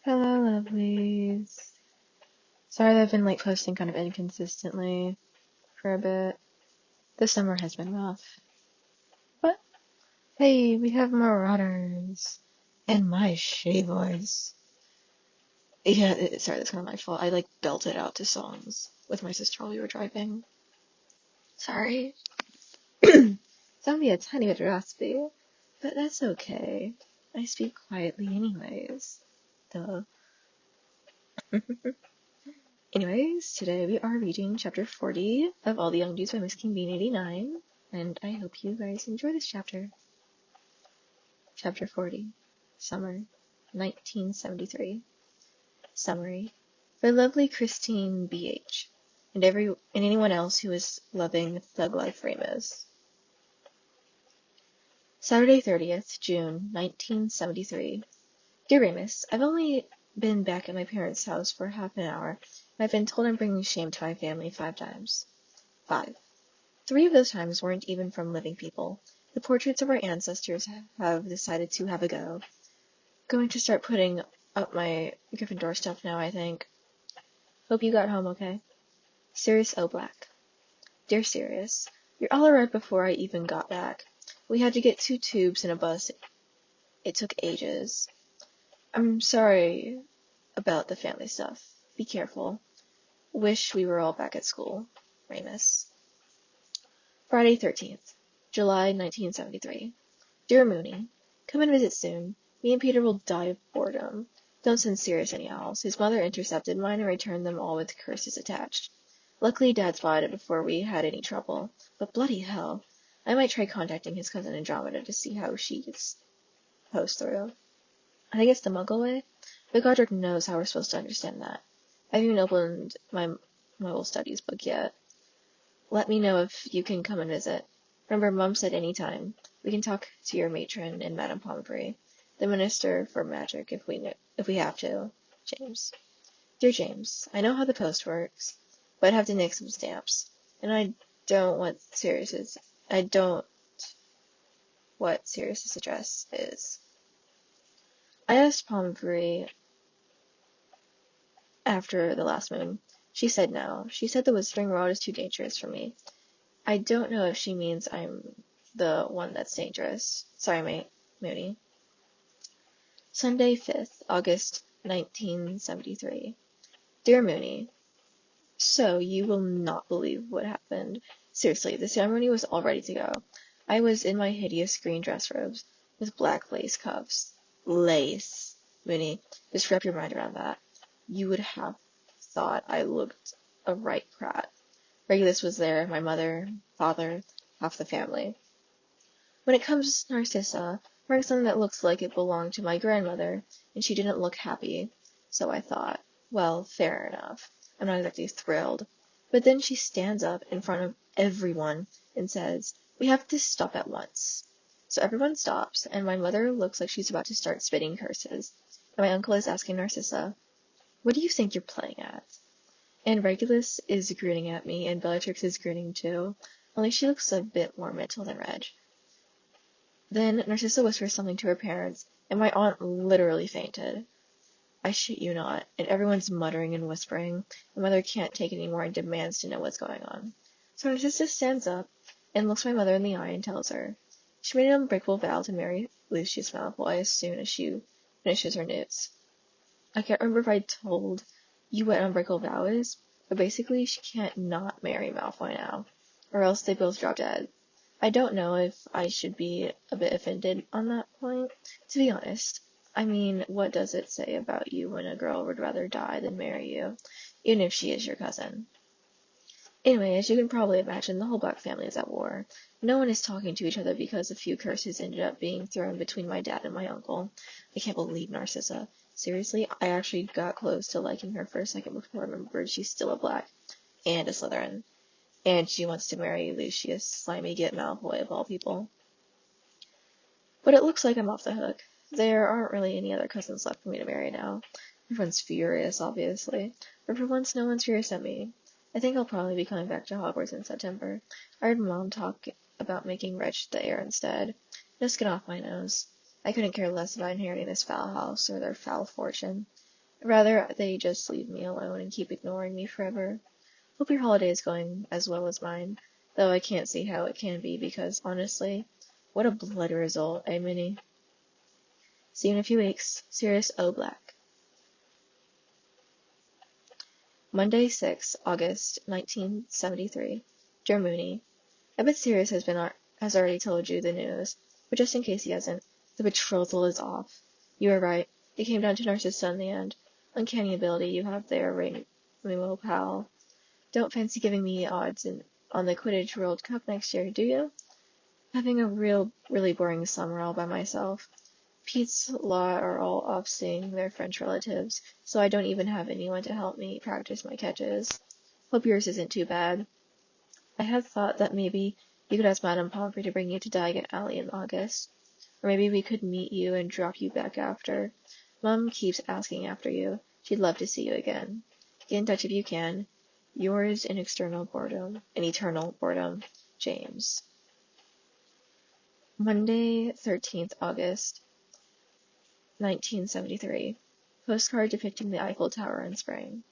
Hello, lovelies. Sorry that I've been posting kind of inconsistently for a bit. The summer has been rough. But hey, we have Marauders and my shitty voice. Yeah, sorry, that's kind of my fault. I belted out to songs with my sister while we were driving. Sorry. Sound be a tiny bit raspy, but that's okay. I speak quietly anyways. Duh. Anyways, today we are reading chapter 40 of All the Young Dudes by MsKingBean89, and I hope you guys enjoy this chapter. Chapter 40, Summer, 1973. Summary. For lovely Christine B.H. and anyone else who is loving Thug Life Ramos. Saturday 30th, June, 1973. Dear Remus, I've only been back at my parents' house for half an hour, and I've been told I'm bringing shame to my family 5 times. 5. 3 of those times weren't even from living people. The portraits of our ancestors have decided to have a go. Going to start putting up my Gryffindor stuff now, I think. Hope you got home okay. Sirius O'Black. Dear Sirius, you're all right before I even got back. We had to get 2 tubes and a bus. It took ages. I'm sorry about the family stuff. Be careful. Wish we were all back at school. Remus. Friday 13th, July 1973. Dear Mooney, come and visit soon. Me and Peter will die of boredom. Don't send Sirius any owls. His mother intercepted mine and returned them all with curses attached. Luckily, Dad spotted it before we had any trouble. But bloody hell, I might try contacting his cousin Andromeda to see how she gets posed through. I think it's the Muggle way, but Godric knows how we're supposed to understand that. I haven't even opened my Muggle Studies book yet. Let me know if you can come and visit. Remember, Mum said anytime. We can talk to your matron and Madame Pomfrey, the Minister for Magic, if we have to. James. Dear James, I know how the post works, but I'd have to nick some stamps, and I don't what Sirius's address is. I asked Pomfrey after the last moon. She said no. She said the Wizarding World is too dangerous for me. I don't know if she means I'm the one that's dangerous. Sorry, mate. Mooney. Sunday, 5th August, 1973. Dear Mooney, so you will not believe what happened. Seriously, the ceremony was all ready to go. I was in my hideous green dress robes with black lace cuffs. Lace. Mooney, just wrap your mind around that. You would have thought I looked a right prat. Regulus was there, my mother, father, half the family. When it comes to Narcissa, wearing something that looks like it belonged to my grandmother, and she didn't look happy. So I thought, well, fair enough. I'm not exactly thrilled. But then she stands up in front of everyone and says, we have to stop at once. So everyone stops, and my mother looks like she's about to start spitting curses. And my uncle is asking Narcissa, what do you think you're playing at? And Regulus is grinning at me, and Bellatrix is grinning too, only she looks a bit more mental than Reg. Then Narcissa whispers something to her parents, and my aunt literally fainted. I shit you not, and everyone's muttering and whispering. My mother can't take it anymore and demands to know what's going on. So Narcissa stands up and looks my mother in the eye and tells her she made an unbreakable vow to marry Lucius Malfoy as soon as she finishes her newts. I can't remember if I told you what an unbreakable vow is, but basically she can't not marry Malfoy now, or else they both drop dead. I don't know if I should be a bit offended on that point, to be honest. I mean, what does it say about you when a girl would rather die than marry you, even if she is your cousin? Anyway, as you can probably imagine, the whole Black family is at war. No one is talking to each other because a few curses ended up being thrown between my dad and my uncle. I can't believe Narcissa. Seriously, I actually got close to liking her for a second before I remembered she's still a Black and a Slytherin. And she wants to marry Lucius Slimy Get Malfoy of all people. But it looks like I'm off the hook. There aren't really any other cousins left for me to marry now. Everyone's furious, obviously. But for once, no one's furious at me. I think I'll probably be coming back to Hogwarts in September. I heard Mom talk about making Reg the heir instead. Just get off my nose. I couldn't care less about inheriting this foul house or their foul fortune. Rather, they just leave me alone and keep ignoring me forever. Hope your holiday is going as well as mine, though I can't see how it can be because, honestly, what a bloody result, eh, Minnie? See you in a few weeks. Sirius O. Black. Monday, 6 August 1973. Dear Mooney, I bet Sirius has already told you the news, but just in case he hasn't, the betrothal is off. You were right. It came down to Narcissa in the end. Uncanny ability you have there, Remo pal. Don't fancy giving me odds on the Quidditch World Cup next year, do you? Having a really boring summer all by myself. Pete's Law are all off seeing their French relatives, so I don't even have anyone to help me practice my catches. Hope yours isn't too bad. I had thought that maybe you could ask Madame Pomfrey to bring you to Diagon Alley in August. Or maybe we could meet you and drop you back after. Mom keeps asking after you. She'd love to see you again. Get in touch if you can. Yours in eternal boredom, James. Monday, 13th August, 1973. Postcard depicting the Eiffel Tower in spring.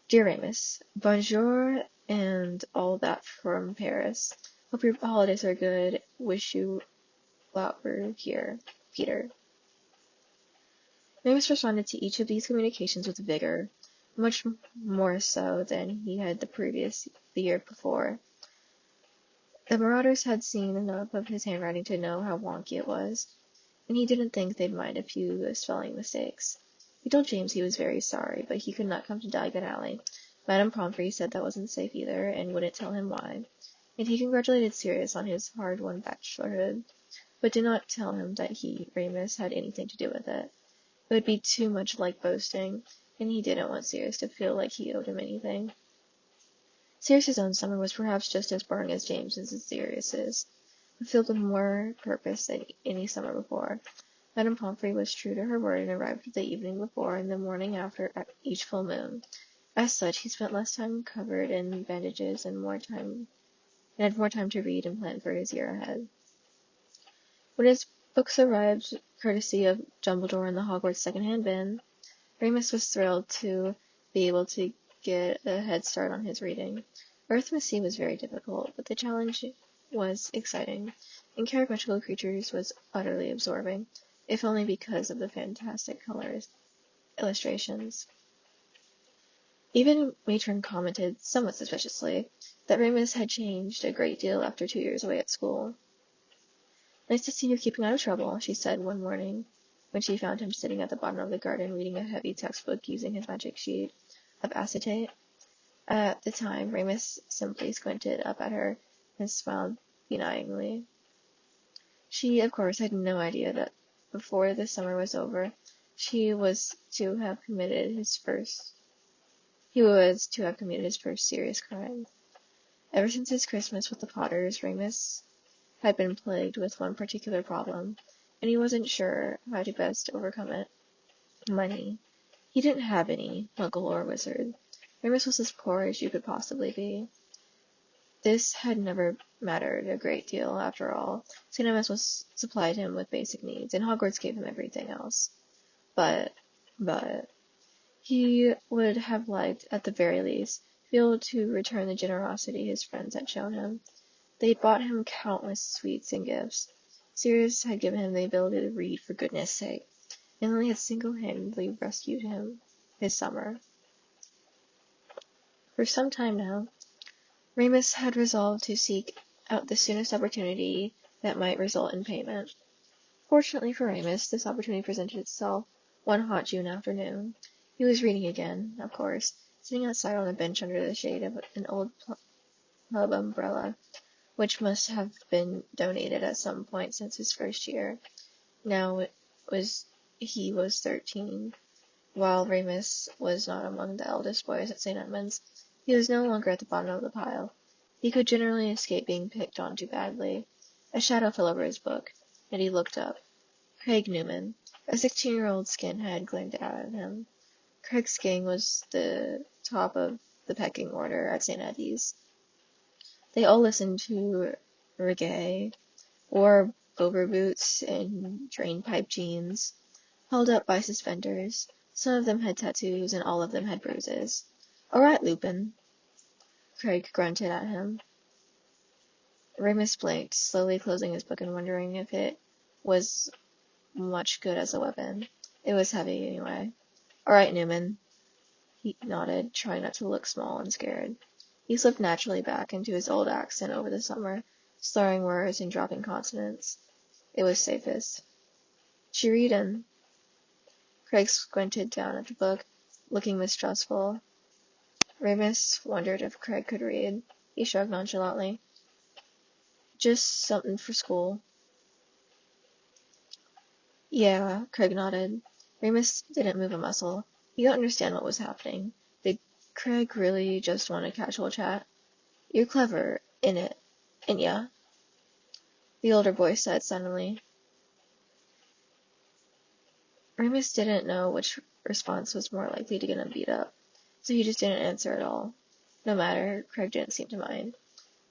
Dear Remus, bonjour and all that from Paris. Hope your holidays are good. Wish you lot were here. Peter. Remus responded to each of these communications with vigor, much more so than he had the year before. The Marauders had seen enough of his handwriting to know how wonky it was, and he didn't think they'd mind a few spelling mistakes. He told James he was very sorry, but he could not come to Diagon Alley. Madame Pomfrey said that wasn't safe either, and wouldn't tell him why, and he congratulated Sirius on his hard-won bachelorhood, but did not tell him that he, Remus, had anything to do with it. It would be too much like boasting, and he didn't want Sirius to feel like he owed him anything. Sirius's own summer was perhaps just as boring as James's and Sirius's, but filled with more purpose than any summer before. Madame Pomfrey was true to her word and arrived the evening before and the morning after each full moon. As such, he spent less time covered in bandages and had more time to read and plan for his year ahead. When his books arrived, courtesy of Dumbledore in the Hogwarts second-hand bin, Remus was thrilled to be able to get a head start on his reading. Arithmetic was very difficult, but the challenge was exciting, and Care of Magical Creatures was utterly absorbing, if only because of the fantastic illustrations. Even Matron commented, somewhat suspiciously, that Remus had changed a great deal after 2 years away at school. Nice to see you keeping out of trouble, she said one morning, when she found him sitting at the bottom of the garden reading a heavy textbook using his magic sheet of acetate. At the time, Remus simply squinted up at her and smiled benignly. She, of course, had no idea that before the summer was over, he was to have committed his first serious crime. Ever since his Christmas with the Potters, Remus had been plagued with one particular problem, and he wasn't sure how to best overcome it. Money. He didn't have any, muggle or wizard. Remus was as poor as you could possibly be. This had never mattered a great deal, after all. St. Amos supplied him with basic needs, and Hogwarts gave him everything else. But, he would have liked, at the very least, to be able to return the generosity his friends had shown him. They'd bought him countless sweets and gifts. Sirius had given him the ability to read, for goodness sake, and Lily had single-handedly rescued him his summer. For some time now, Remus had resolved to seek out the soonest opportunity that might result in payment. Fortunately for Remus, this opportunity presented itself one hot June afternoon. He was reading again, of course, sitting outside on a bench under the shade of an old club umbrella, which must have been donated at some point since his first year. Now he was 13, while Remus was not among the eldest boys at St. Edmund's. He was no longer at the bottom of the pile. He could generally escape being picked on too badly. A shadow fell over his book, and he looked up. Craig Newman, a 16-year-old skinhead, glared out at him. Craig's gang was the top of the pecking order at St. Eddie's. They all listened to reggae, wore overboots and drainpipe jeans, held up by suspenders. Some of them had tattoos, and all of them had bruises. "All right, Lupin," Craig grunted at him. Remus blinked, slowly closing his book and wondering if it was much good as a weapon. It was heavy, anyway. "All right, Newman." He nodded, trying not to look small and scared. He slipped naturally back into his old accent over the summer, slurring words and dropping consonants. It was safest. "She readin'." Craig squinted down at the book, looking mistrustful. Remus wondered if Craig could read. He shrugged nonchalantly. "Just something for school." "Yeah," Craig nodded. Remus didn't move a muscle. He couldn't understand what was happening. Did Craig really just want a casual chat? "You're clever, ain't ya?" the older boy said suddenly. Remus didn't know which response was more likely to get him beat up, so he just didn't answer at all. No matter, Craig didn't seem to mind.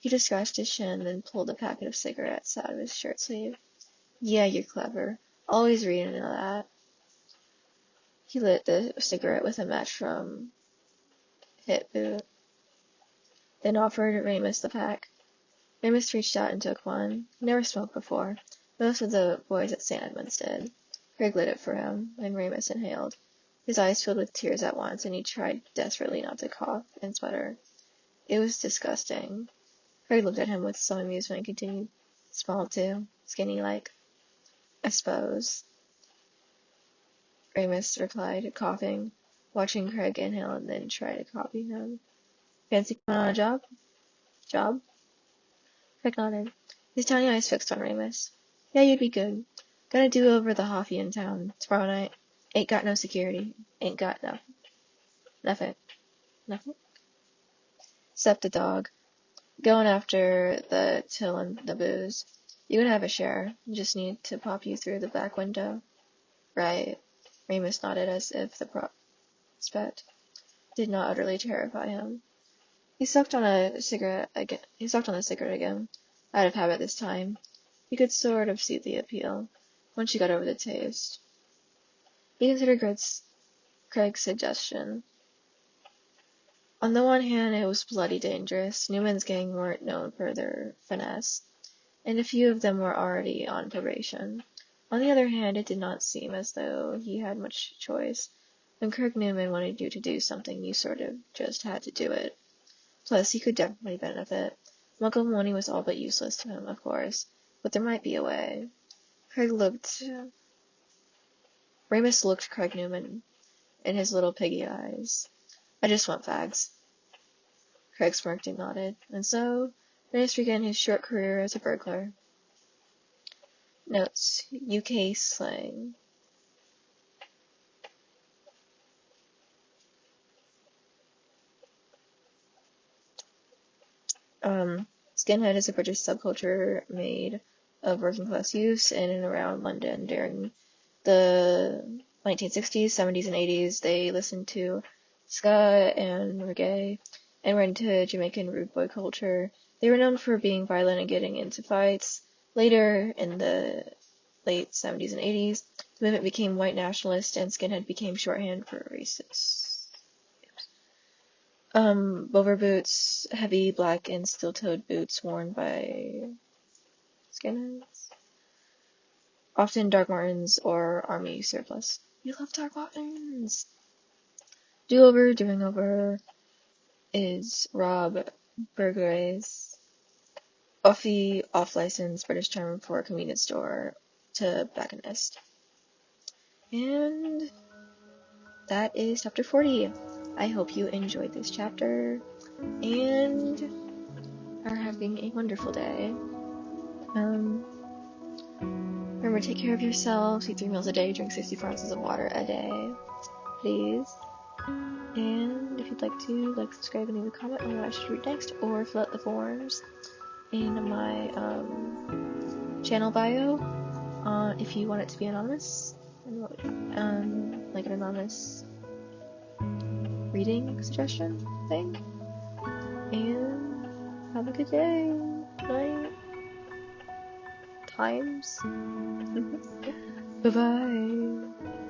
He just scratched his chin, then pulled a packet of cigarettes out of his shirt sleeve. "Yeah, you're clever. Always reading and all that." He lit the cigarette with a match from Hit Boot, then offered Remus the pack. Remus reached out and took one. He never smoked before. Most of the boys at St. Edmund's did. Craig lit it for him, and Remus inhaled. His eyes filled with tears at once, and he tried desperately not to cough and sputter. It was disgusting. Craig looked at him with some amusement and continued. "Small too, skinny-like." "I suppose," Remus replied, coughing, watching Craig inhale and then try to copy him. "Fancy coming on a job?" "Job?" Craig nodded, his tiny eyes fixed on Remus. "Yeah, you'd be good. Gotta do over the Hoffy in town tomorrow night. Ain't got no security. Ain't got nothing. Nothing? Except the dog. Going after the till and the booze. You can have a share. Just need to pop you through the back window." "Right." Remus nodded as if the prospect did not utterly terrify him. He sucked on a cigarette again, out of habit this time. He could sort of see the appeal, once he got over the taste. He considered Craig's suggestion. On the one hand, it was bloody dangerous. Newman's gang weren't known for their finesse, and a few of them were already on probation. On the other hand, it did not seem as though he had much choice. When Craig Newman wanted you to do something, you sort of just had to do it. Plus, he could definitely benefit. Uncle Money was all but useless to him, of course, but there might be a way. Remus looked Craig Newman in his little piggy eyes. "I just want fags." Craig smirked and nodded, and so Remus began his short career as a burglar. Notes: UK slang. Skinhead is a British subculture made of working class youths in and around London. During the 1960s, 70s, and 80s, they listened to ska and reggae and were into Jamaican rude boy culture. They were known for being violent and getting into fights. Later, in the late 70s and 80s, the movement became white nationalist and skinhead became shorthand for racist. Bover boots, heavy black and steel-toed boots worn by skinheads. Often Dark Martens or Army surplus. You love Dark Martens! Doing over is Rob Burger's off-license British term for a convenience store tobacconist. And that is chapter 40. I hope you enjoyed this chapter and are having a wonderful day. Remember, take care of yourselves, eat 3 meals a day, drink 64 ounces of water a day, please. And if you'd like to, subscribe, and leave a comment on what I should read next, or fill out the forms in my channel bio if you want it to be anonymous, like an anonymous reading suggestion thing. And have a good day, night, times. Bye-bye.